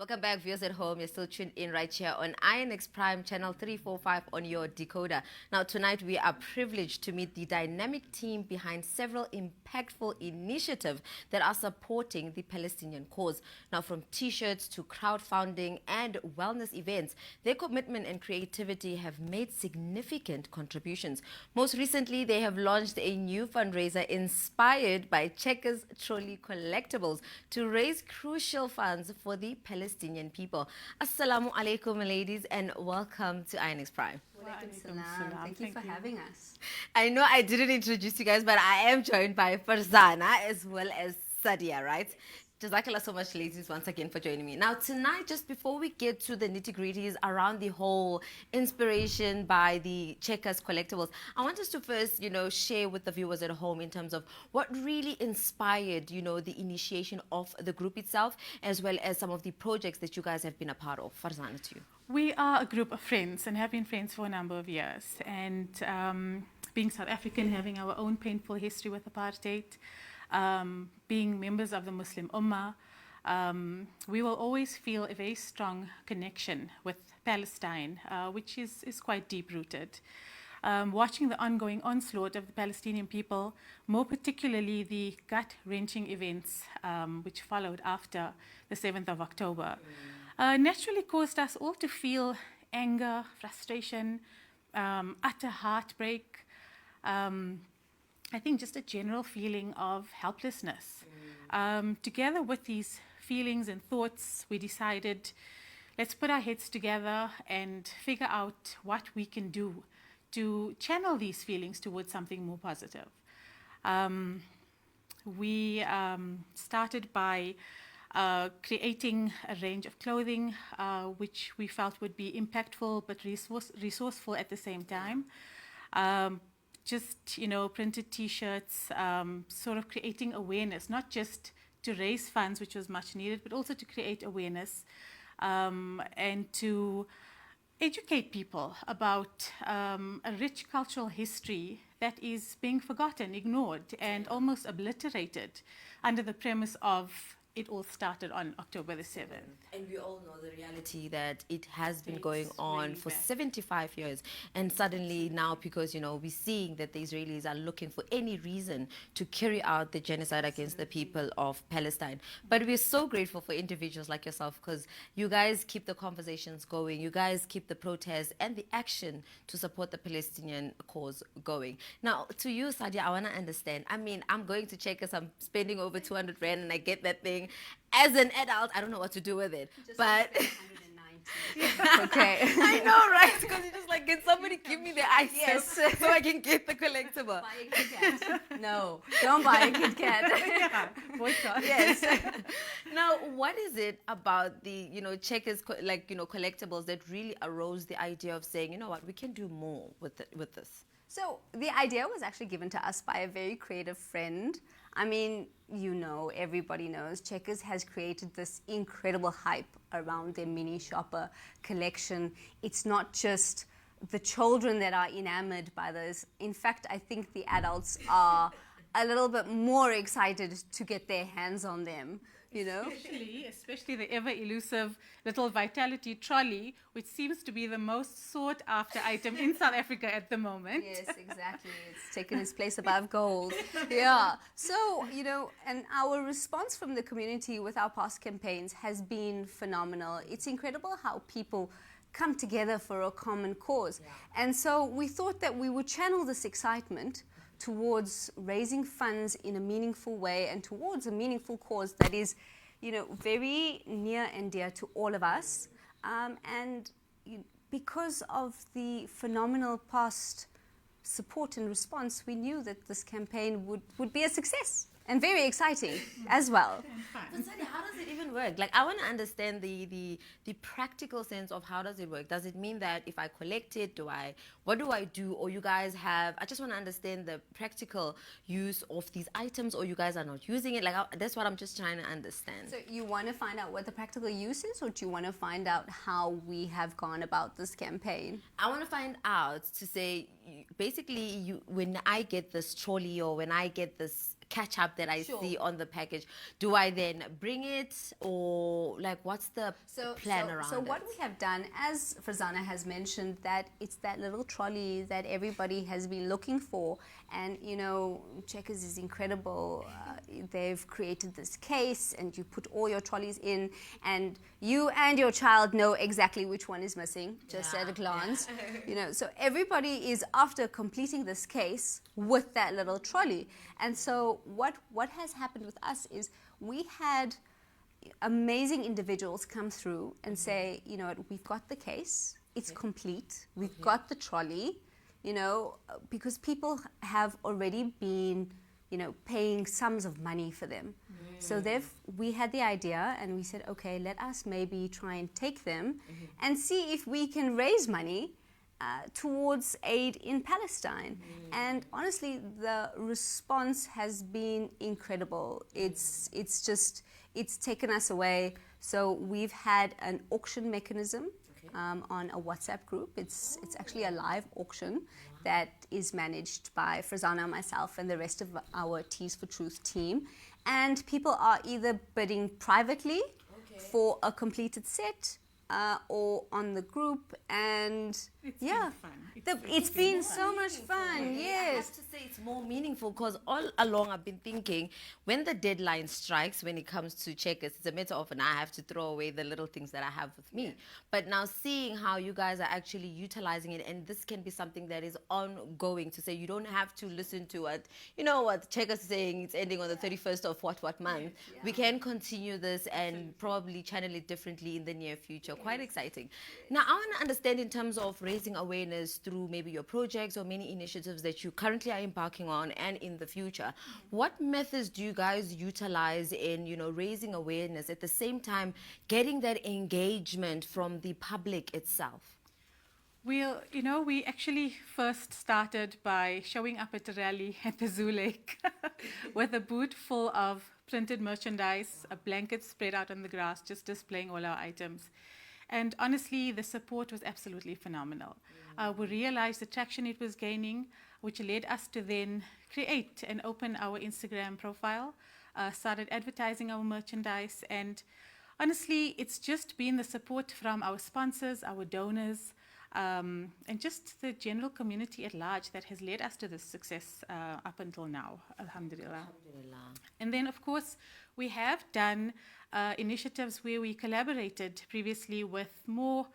Welcome back, viewers at home. You're still tuned in right here on INX Prime, channel 345 on your decoder. Now, tonight we are privileged to meet the dynamic team behind several impactful initiatives that are supporting the Palestinian cause. Now, from T-shirts to crowdfunding and wellness events, their commitment and creativity have made significant contributions. Most recently, they have launched a new fundraiser inspired by Checkers Trolley Collectibles to raise crucial funds for the Palestinian people. Assalamu alaikum, ladies, and welcome to INX Prime. Thank you for having us. I know I didn't introduce you guys, but I am joined by Farzana as well as Sadiya, right? Jazakallah so much, ladies, once again for joining me. Now, tonight, just before we get to the nitty-gritties around the whole inspiration by the Checkers Collectibles, I want us to first, share with the viewers at home in terms of what really inspired, the initiation of the group itself, as well as some of the projects that you guys have been a part of. Farzana, to you. We are a group of friends and have been friends for a number of years. And being South African, having our own painful history with apartheid, being members of the Muslim Ummah, we will always feel a very strong connection with Palestine, which is quite deep-rooted. Watching the ongoing onslaught of the Palestinian people, more particularly the gut-wrenching events which followed after the 7th of October, naturally caused us all to feel anger, frustration, utter heartbreak, I think just a general feeling of helplessness. Together with these feelings and thoughts, we decided, let's put our heads together and figure out what we can do to channel these feelings towards something more positive. We started by creating a range of clothing which we felt would be impactful but resourceful at the same time. Just, printed T-shirts, sort of creating awareness, not just to raise funds, which was much needed, but also to create awareness and to educate people about a rich cultural history that is being forgotten, ignored, and almost obliterated under the premise of it all started on October the 7th. And we all know the reality that it has been going on for 75 years. And suddenly now, because, we're seeing that the Israelis are looking for any reason to carry out the genocide against the people of Palestine. But we're so grateful for individuals like yourself, because you guys keep the conversations going. You guys keep the protests and the action to support the Palestinian cause going. Now, to you, Sadiya, I want to understand. I mean, I'm going to Checkers, I'm spending over 200 rand and I get that thing. As an adult, I don't know what to do with it. But Okay. I know, right? Because you're just like, can somebody give me the ice so I can get the collectible? Buy a Kit Kat. No, don't buy a Kit Kat. Boycott. Yes. Now, what is it about the, Checkers, collectibles that really arose the idea of saying, you know what, we can do more with this? So the idea was actually given to us by a very creative friend. I mean, everybody knows Checkers has created this incredible hype around their mini shopper collection. It's not just the children that are enamored by this. In fact, I think the adults are a little bit more excited to get their hands on them. Especially the ever-elusive little Vitality trolley, which seems to be the most sought-after item in South Africa at the moment. Yes, exactly. It's taken its place above gold. Yeah. So, and our response from the community with our past campaigns has been phenomenal. It's incredible how people come together for a common cause. Yeah. And so we thought that we would channel this excitement towards raising funds in a meaningful way and towards a meaningful cause that is, very near and dear to all of us. And because of the phenomenal past support and response, we knew that this campaign would be a success and very exciting as well. But Sadiya, how does it even work? Like, I want to understand the practical sense of how does it work. Does it mean that if I collect it, what do I do? Or you guys I just want to understand the practical use of these items, or you guys are not using it. Like, that's what I'm just trying to understand. So you want to find out what the practical use is, or do you want to find out how we have gone about this campaign? I want to find out to say, basically, when I get this trolley or when I get this ketchup that I see on the package, do I then bring it, or like what's the plan around it? So what we have done, as Farzana has mentioned, that it's that little trolley that everybody has been looking for, and you know, Checkers is incredible. They've created this case, and you put all your trolleys in, and you and your child know exactly which one is missing, just at a glance. You know, so everybody is after completing this case with that little trolley. And so what has happened with us is we had amazing individuals come through and say, you know what, we've got the case, it's complete, we've got the trolley, you know, because people have already been, you know, paying sums of money for them. So we had the idea, and we said, okay, let us maybe try and take them and see if we can raise money towards aid in Palestine. And honestly, the response has been incredible. It's taken us away. So we've had an auction mechanism on a WhatsApp group. It's actually a live auction that is managed by Farzana, myself, and the rest of our Tees for Truth team. And people are either bidding privately for a completed set, or on the group, and it's been so much fun. Yes, I have to say it's more meaningful, because all along I've been thinking, when the deadline strikes, when it comes to Checkers, it's a matter of, and I have to throw away the little things that I have with me. But now seeing how you guys are actually utilizing it, and this can be something that is ongoing, to say you don't have to listen to what, you know, what Checkers is saying, it's ending on the 31st of what month. We can continue this and probably channel it differently in the near future. Quite exciting. Now, I want to understand, in terms of raising awareness through maybe your projects or many initiatives that you currently are embarking on and in the future, what methods do you guys utilize in, you know, raising awareness, at the same time getting that engagement from the public itself? Well, you know, we actually first started by showing up at a rally at the Zoo Lake with a boot full of printed merchandise, a blanket spread out on the grass, just displaying all our items. And honestly, the support was absolutely phenomenal. We realized the traction it was gaining, which led us to then create and open our Instagram profile, started advertising our merchandise. And honestly, it's just been the support from our sponsors, our donors, and just the general community at large that has led us to this success up until now, alhamdulillah. And then, of course, we have done initiatives where we collaborated previously with more,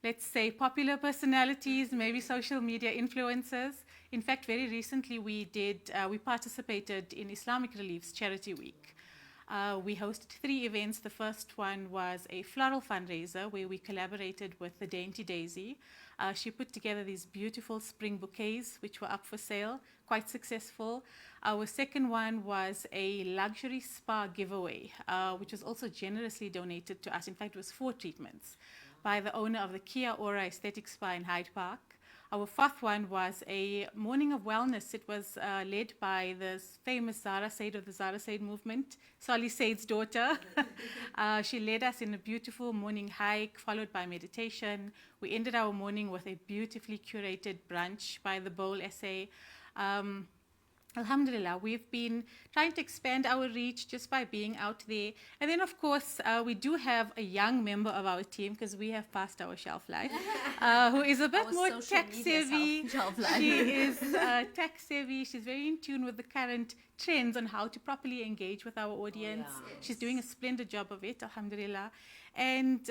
let's say, popular personalities, maybe social media influencers. In fact, very recently we participated in Islamic Relief's Charity Week. We hosted 3 events. The first one was a floral fundraiser where we collaborated with the Dainty Daisy. She put together these beautiful spring bouquets which were up for sale, quite successful. Our second one was a luxury spa giveaway, which was also generously donated to us. In fact, it was 4 treatments by the owner of the Kia Aura Aesthetic Spa in Hyde Park. Our fourth one was a morning of wellness. It was led by the famous Zara Said of the Zara Said movement, Solly Said's daughter. She led us in a beautiful morning hike, followed by meditation. We ended our morning with a beautifully curated brunch by the Bowl SA. Alhamdulillah, we've been trying to expand our reach just by being out there. And then, of course, we do have a young member of our team, because we have passed our shelf life, who is a bit more tech-savvy. She is tech-savvy. She's very in tune with the current trends on how to properly engage with our audience. She's doing a splendid job of it, alhamdulillah. And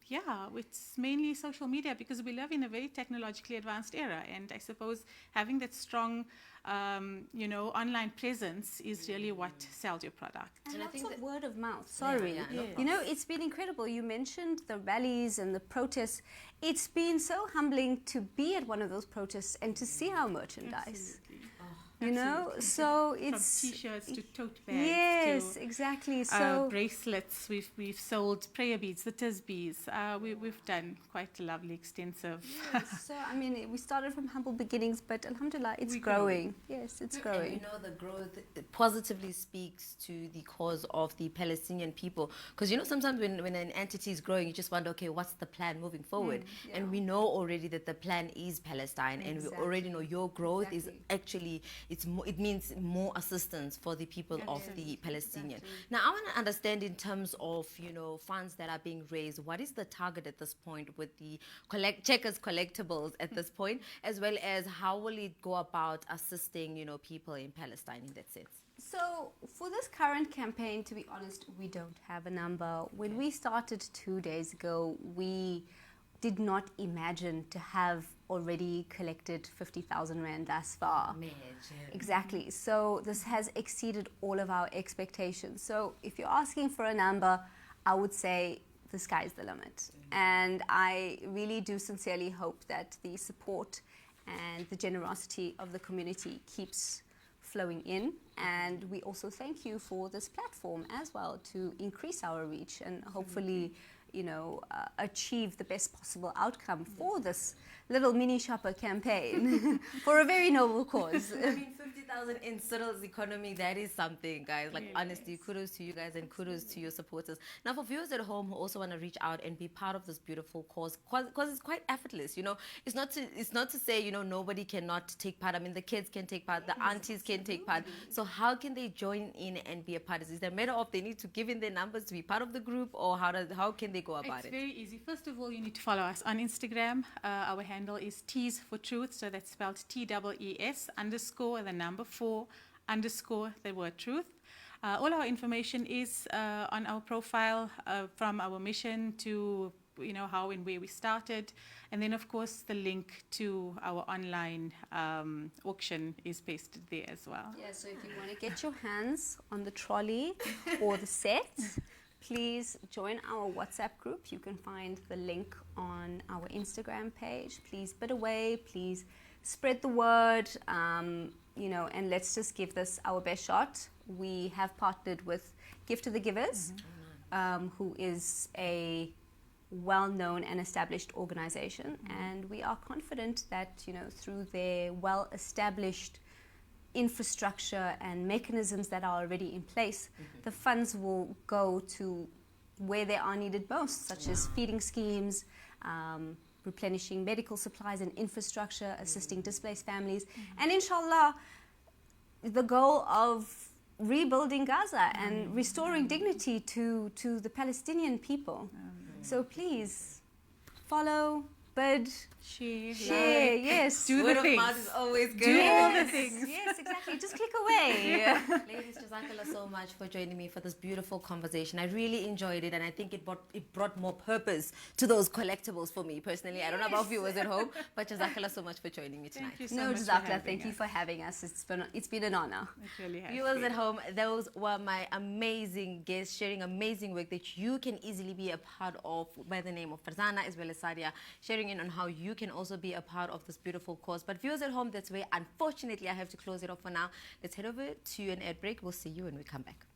it's mainly social media, because we live in a very technologically advanced era. And I suppose having that strong online presence is really what sells your product. And lots of word of mouth. Sorry. You know, it's been incredible. You mentioned the rallies and the protests. It's been so humbling to be at one of those protests and to see our merchandise. You know, so it's from t-shirts to tote bags. Yes, to, exactly. So bracelets. We've sold prayer beads, the tisbees. We've done quite a lovely, extensive. Yes, so I mean, we started from humble beginnings, but alhamdulillah, it's growing. Yes, it's growing. And you know, the growth positively speaks to the cause of the Palestinian people, because you know, sometimes when an entity is growing, you just wonder, okay, what's the plan moving forward? And we know already that the plan is Palestine, and we already know your growth is actually it means more assistance for the people of the Palestinian. Now, I want to understand in terms of, funds that are being raised, what is the target at this point with the Checkers Collectibles at this point, as well as how will it go about assisting, people in Palestine in that sense? So for this current campaign, to be honest, we don't have a number. When we started 2 days ago, we did not imagine to have already collected 50,000 Rand thus far. Exactly. So this has exceeded all of our expectations. So if you're asking for a number, I would say the sky's the limit. And I really do sincerely hope that the support and the generosity of the community keeps flowing in. And we also thank you for this platform as well to increase our reach and hopefully achieve the best possible outcome for this little mini shopper campaign for a very noble cause. I mean, 50,000 in Cyril's economy, that is something, guys. Like, honestly, kudos to you guys and kudos to your supporters. Now, for viewers at home who also want to reach out and be part of this beautiful cause, because it's quite effortless, It's not to say, nobody cannot take part. I mean, the kids can take part, the aunties can take part. So how can they join in and be a part? Is there a matter of they need to give in their numbers to be part of the group, or how can they go about it? It's very easy. First of all, you need to follow us on Instagram. Our handle is Tees for Truth, so that's spelled TEES _ the number 4 _ the word truth. All our information is on our profile, from our mission to how and where we started, and then of course the link to our online auction is pasted there as well. Yeah, so if you want to get your hands on the trolley or the set, please join our WhatsApp group. You can find the link on our Instagram page. Please bid away, please spread the word, and let's just give this our best shot. We have partnered with Gift to the Givers, who is a well-known and established organization, and we are confident that through their well-established infrastructure and mechanisms that are already in place, the funds will go to where they are needed most, such as feeding schemes, replenishing medical supplies and infrastructure, assisting displaced families, and inshallah, the goal of rebuilding Gaza and restoring dignity to the Palestinian people. So please follow, bid, share, yes. Do Word the of things. mouth is always good. Do all the things. Yes, exactly. Just click away. Ladies, jazakallah so much for joining me for this beautiful conversation. I really enjoyed it, and I think it brought more purpose to those collectibles for me personally. I don't know about viewers at home, but jazakallah so much for joining me tonight. Thank you so No, much for Jazakallah. having Thank you us. for having us. It's been an honor. It really has Viewers been. at home, those were my amazing guests sharing amazing work that you can easily be a part of by the name of Farzana as well as Sadiya, sharing in on how you can also be a part of this beautiful cause. But viewers at home, that's where unfortunately I have to close it off for now. Let's head over to an ad break. We'll see you when we come back.